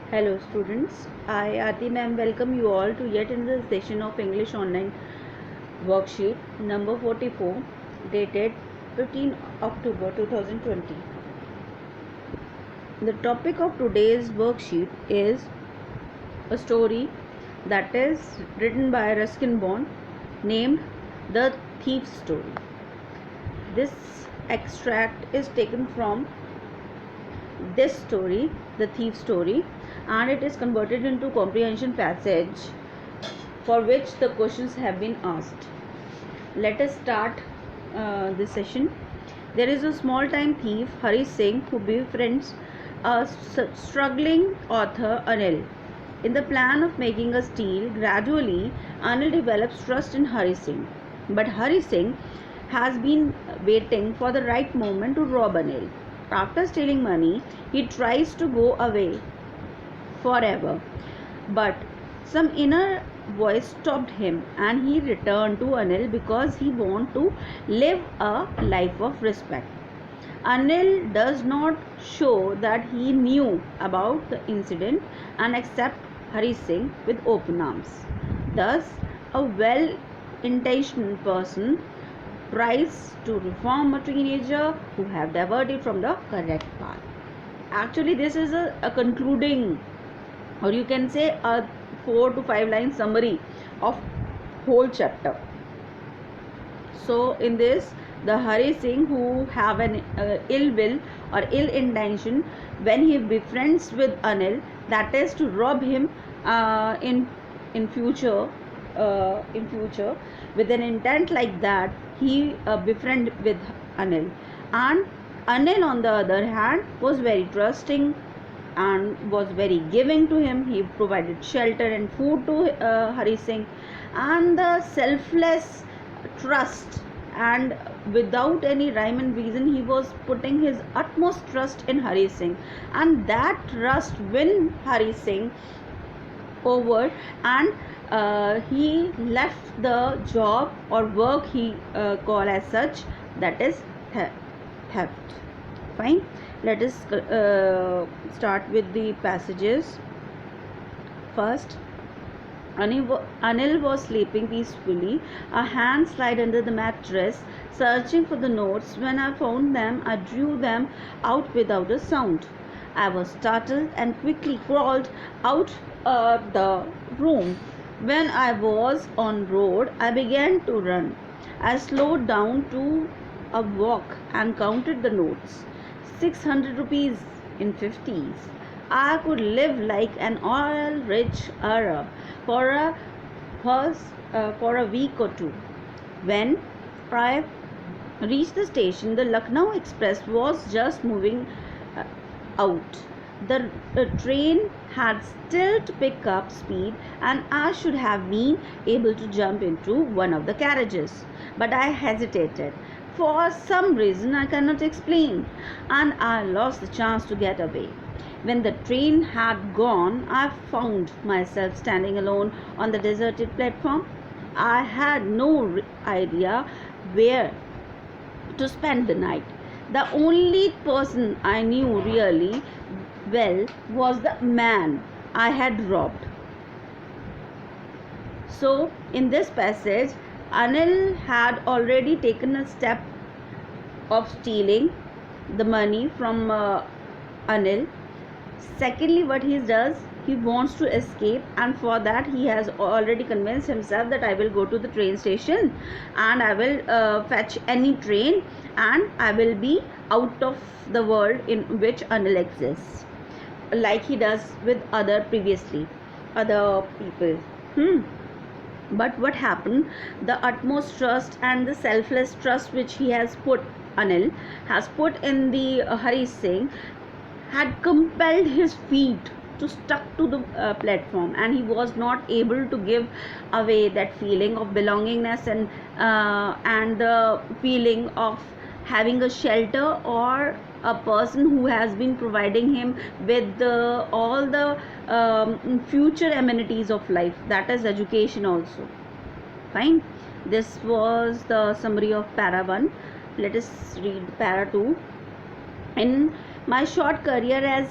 Hello students, I Aarti ma'am welcome you all to yet another session of English online worksheet number 44 dated 15 October 2020. The topic of today's worksheet is a story that is written by Ruskin Bond named The Thief's Story. This extract is taken from this story, The Thief's Story, and it is converted into comprehension passage for which the questions have been asked. Let us start this session. There is a small time thief, Hari Singh, who befriends a struggling author, Anil. In the plan of making a steal, gradually Anil develops trust in Hari Singh. But Hari Singh has been waiting for the right moment to rob Anil. After stealing money, he tries to go away forever. But some inner voice stopped him and he returned to Anil because he wanted to live a life of respect. Anil does not show that he knew about the incident and accepts Hari Singh with open arms. Thus, a well-intentioned person tries to reform a teenager who have diverted from the correct path. Actually, this is a concluding, or you can say a 4 to 5 line summary of whole chapter. So in this, the Hari Singh, who have an ill will or ill intention, when he befriends with Anil, that is to rob him in future with an intent like that, he befriend with Anil. And Anil, on the other hand, was very trusting and was very giving to him. He provided shelter and food to Hari Singh, and the selfless trust, and without any rhyme and reason, he was putting his utmost trust in Hari Singh, and that trust win Hari Singh over, and he left the job or work he call as such, that is theft. Fine, let us start with the passages. First, Anil was sleeping peacefully, a hand slid under the mattress, searching for the notes. When I found them, I drew them out without a sound. I was startled and quickly crawled out the room. When I was on road, I began to run. I slowed down to a walk and counted the notes. 600 rupees in 50s. I could live like an oil-rich Arab for a week or two. When I reached the station, the Lucknow Express was just moving out. The train had still to pick up speed, and I should have been able to jump into one of the carriages. But I hesitated. For some reason I cannot explain, and I lost the chance to get away. When the train had gone, I found myself standing alone on the deserted platform. I had no idea where to spend the night. The only person I knew really well was the man I had robbed. So, in this passage, Anil had already taken a step of stealing the money from Anil. Secondly, what he does, he wants to escape, and for that he has already convinced himself that I will go to the train station and I will fetch any train and I will be out of the world in which Anil exists, like he does with other people. But what happened? The utmost trust and the selfless trust which Anil has put in the Hari Singh had compelled his feet to stuck to the platform, and he was not able to give away that feeling of belongingness and the feeling of having a shelter or a person who has been providing him with all the future amenities of life, that is education also. Fine, this was the summary of para 1. Let us read para 2. In my short career as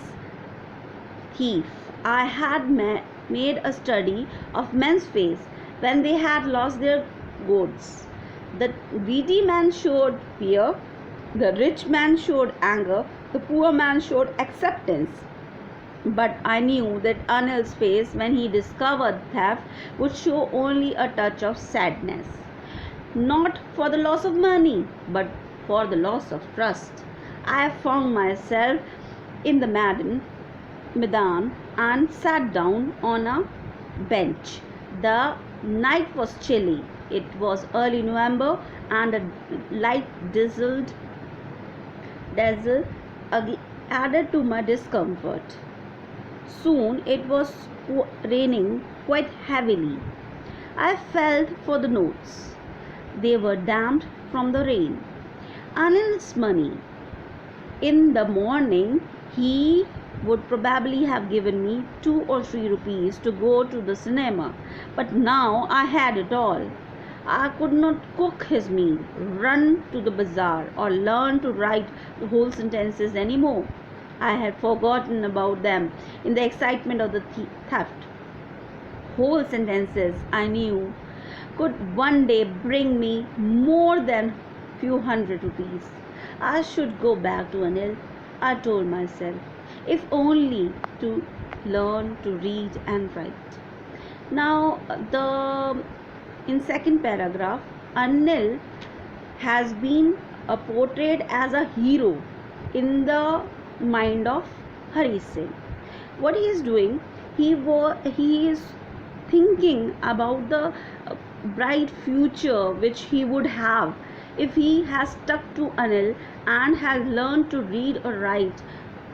thief, I had made a study of men's face when they had lost their goods. The greedy man showed fear, the rich man showed anger, the poor man showed acceptance. But I knew that Anil's face when he discovered theft would show only a touch of sadness. Not for the loss of money, but for the loss of trust. I found myself in the Medan and sat down on a bench. The night was chilly. It was early November and a light drizzle added to my discomfort. Soon it was raining quite heavily. I felt for the notes. They were damp from the rain. Anil's money. In the morning, he would probably have given me 2 or 3 rupees to go to the cinema, but now I had it all. I could not cook his meal, run to the bazaar, or learn to write the whole sentences anymore. I had forgotten about them in the excitement of the theft. Whole sentences, I knew, could one day bring me more than few hundred rupees. I should go back to Anil, I told myself, if only to learn to read and write. Now, in second paragraph, Anil has been portrayed as a hero in the mind of Hari Singh. What he is doing, he is thinking about the bright future which he would have if he has stuck to Anil and has learned to read or write,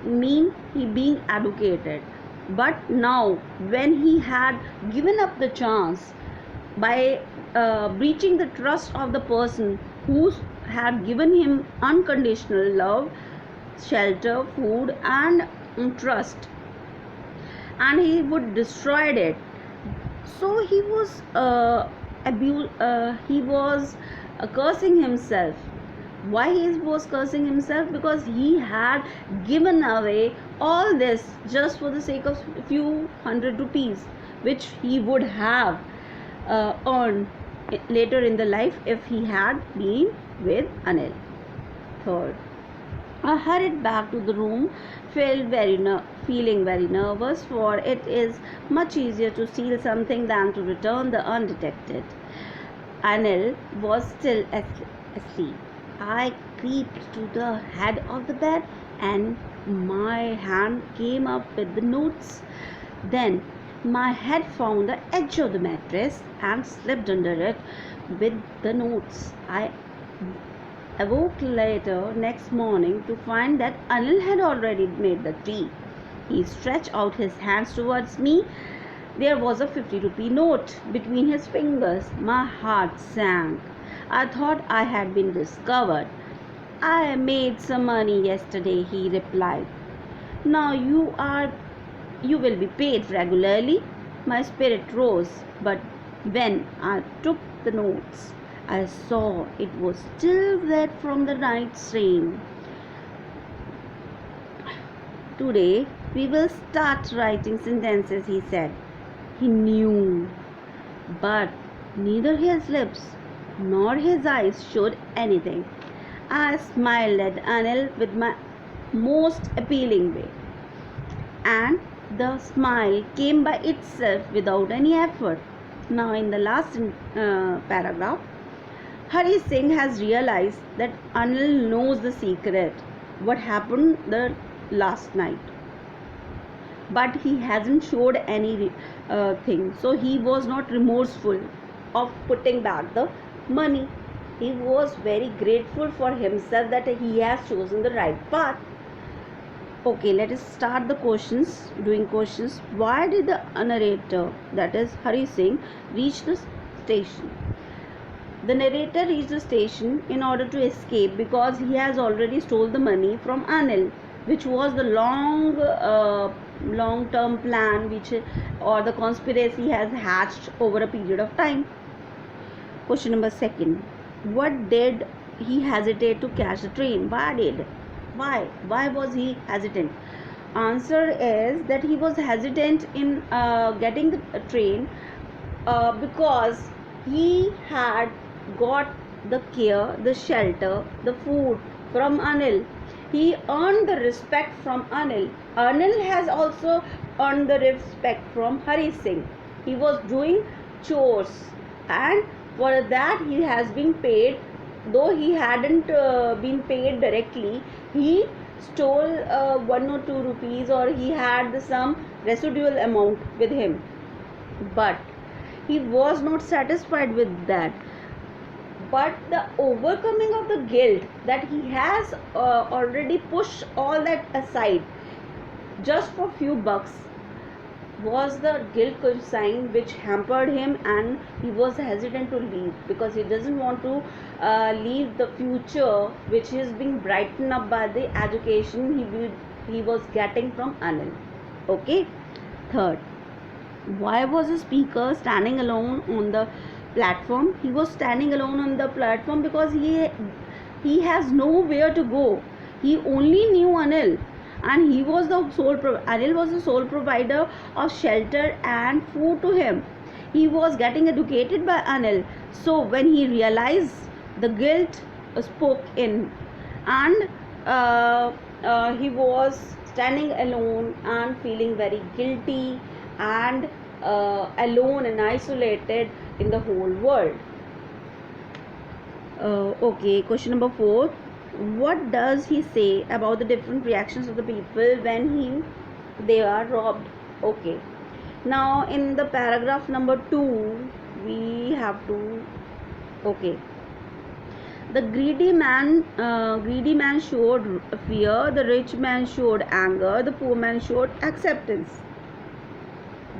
mean he being educated. But now when he had given up the chance by breaching the trust of the person who had given him unconditional love, shelter, food and trust, and he would destroy it, so he was cursing himself. Why he was cursing himself? Because he had given away all this just for the sake of few hundred rupees, which he would have earned later in the life if he had been with Anil. Third, I hurried back to the room, feeling very nervous, for it is much easier to steal something than to return the undetected. Anil was still asleep. I creeped to the head of the bed and my hand came up with the notes. Then my head found the edge of the mattress and slipped under it with the notes. I awoke later next morning to find that Anil had already made the tea. He stretched out his hands towards me. There was a 50-rupee note between his fingers. My heart sank. I thought I had been discovered. I made some money yesterday, he replied. Now you will be paid regularly. My spirit rose, but when I took the notes, I saw it was still wet from the night's rain. Today we will start writing sentences, he said. He knew, but neither his lips nor his eyes showed anything. I smiled at Anil with my most appealing way, and the smile came by itself without any effort. Now in the last paragraph, Hari Singh has realized that Anil knows the secret, what happened the last night. But he hasn't showed any thing. So he was not remorseful of putting back the money. He was very grateful for himself that he has chosen the right path. Okay, let us start the questions, doing questions. Why did the narrator, that is Hari Singh, reach the station? The narrator reached the station in order to escape because he has already stole the money from Anil, which was the long-term plan or the conspiracy has hatched over a period of time. Question number 2. What did he hesitate to catch the train? Why was he hesitant? answer is that he was hesitant in getting the train because he had got the care, the shelter, the food from Anil. He earned the respect from Anil. Anil has also earned the respect from Hari Singh. He was doing chores, and for that he has been paid. Though he hadn't been paid directly, he stole 1 or 2 rupees, or he had some residual amount with him. But he was not satisfied with that. But the overcoming of the guilt, that he has already pushed all that aside just for few bucks, was the guilt consign which hampered him, and he was hesitant to leave because he doesn't want to leave the future which is being brightened up by the education he was getting from Anil. Okay. Third, why was the speaker standing alone on the platform? He was standing alone on the platform because he has nowhere to go. He only knew Anil, and Anil was the sole provider of shelter and food to him. He was getting educated by Anil. So when he realized, the guilt spoke in, and he was standing alone and feeling very guilty and alone and isolated in the whole world. Okay, question number 4. What does he say about the different reactions of the people when they are robbed? Okay, now in the paragraph number 2 we have to, okay, the greedy man showed fear, the rich man showed anger, the poor man showed acceptance.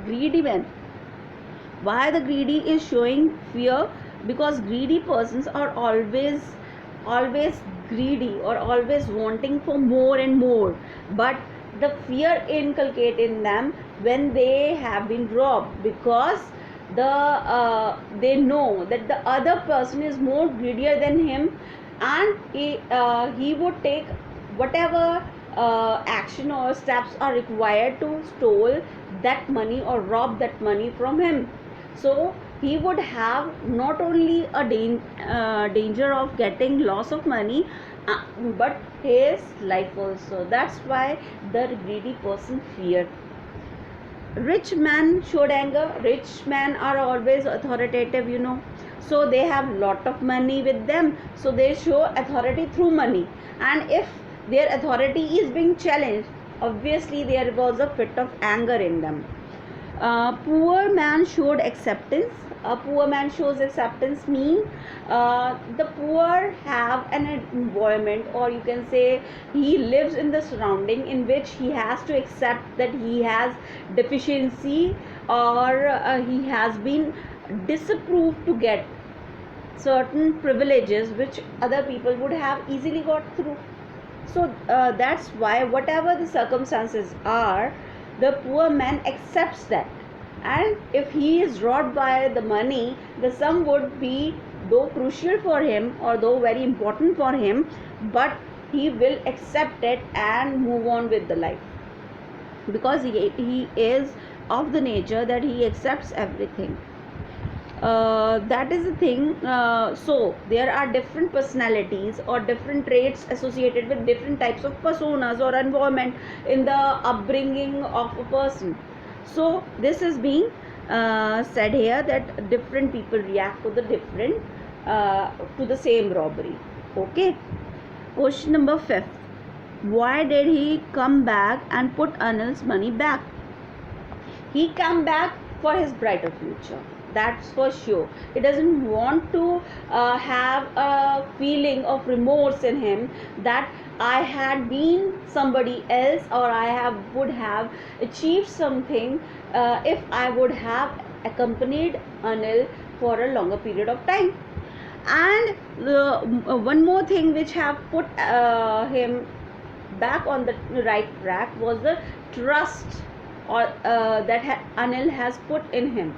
Greedy man, why the greedy is showing fear? Because greedy persons are always greedy, or always wanting for more and more, but the fear inculcate in them when they have been robbed, because they know that the other person is more greedier than him, and he would take whatever action or steps are required to steal that money or rob that money from him. So he would have not only a danger of getting loss of money, but his life also. That's why the greedy person feared. Rich men showed anger. Rich men are always authoritative, so they have lot of money with them, so they show authority through money, and if their authority is being challenged, obviously there was a fit of anger in them. Poor man showed acceptance. A poor man shows acceptance mean the poor have an environment, or you can say he lives in the surrounding in which he has to accept that he has deficiency, or he has been disapproved to get certain privileges which other people would have easily got through. So that's why whatever the circumstances are, the poor man accepts that, and if he is robbed by the money, the sum would be though crucial for him or though very important for him, but he will accept it and move on with the life, because he is of the nature that he accepts everything. That is the thing. So there are different personalities or different traits associated with different types of personas or environment in the upbringing of a person. So this is being said here, that different people react to the different to the same robbery. Okay. Question number 5. Why did he come back and put Anil's money back? He come back for his brighter future. That's for sure. He doesn't want to have a feeling of remorse in him that I had been somebody else, or would have achieved something if I would have accompanied Anil for a longer period of time. And one more thing which have put him back on the right track was the trust that Anil has put in him.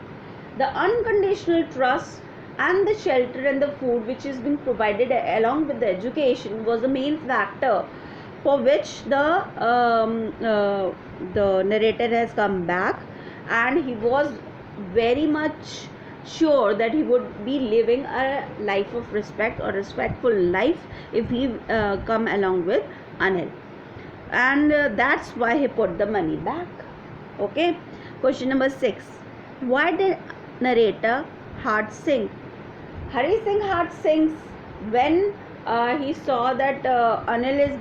The unconditional trust and the shelter and the food which is being provided along with the education was the main factor for which the narrator has come back, and he was very much sure that he would be living a life of respect or respectful life if he come along with Anil, and that's why he put the money back. Okay, question number 6. Why did narrator heart sink? Hari Singh heart sinks when he saw that Anil is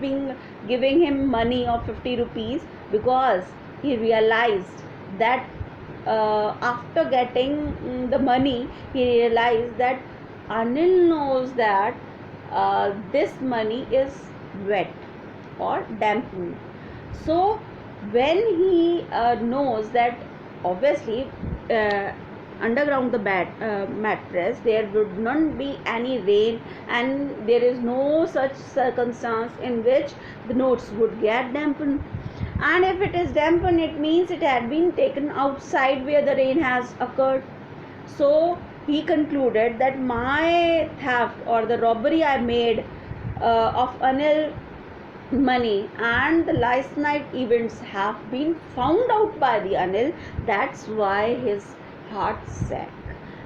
giving him money of 50 rupees, because he realized that after getting the money, he realized that Anil knows that this money is wet or dampened. So when he knows that obviously underground the mattress there would not be any rain, and there is no such circumstance in which the notes would get dampened, and if it is dampened it means it had been taken outside where the rain has occurred. So he concluded that my theft or the robbery I made of Anil money and the last night events have been found out by the Anil. That's why his heart sank,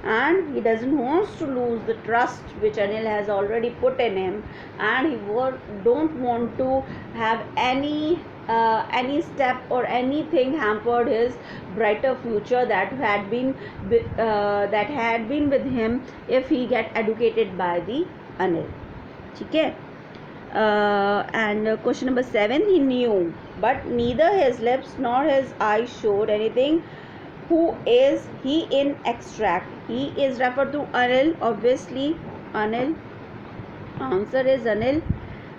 and he doesn't want to lose the trust which Anil has already put in him, and he don't want to have any step or anything hampered his brighter future that had been with him if he get educated by the Anil. Okay. And question number 7. He knew, but neither his lips nor his eyes showed anything. Who is he in extract? He is referred to Anil, obviously Anil. Answer is Anil.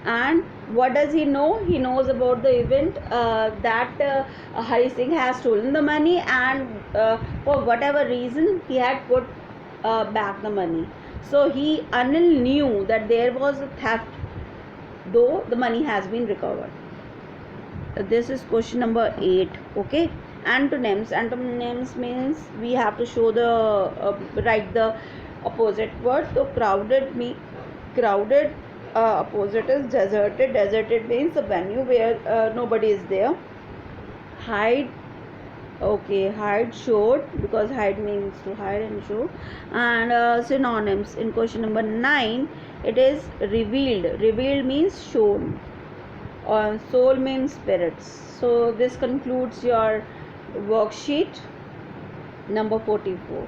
And what does he know? He knows about the event that Hari Singh has stolen the money, and for whatever reason he had put back the money. So Anil knew that there was a theft, though the money has been recovered. This is question number 8. Okay. Antonyms means we have to show the write the opposite word. So crowded opposite is deserted means a venue where nobody is there. Hide showed, because hide means to hide and show. And synonyms in question number 9, it is revealed means shown, soul means spirits. So this concludes your worksheet number 44.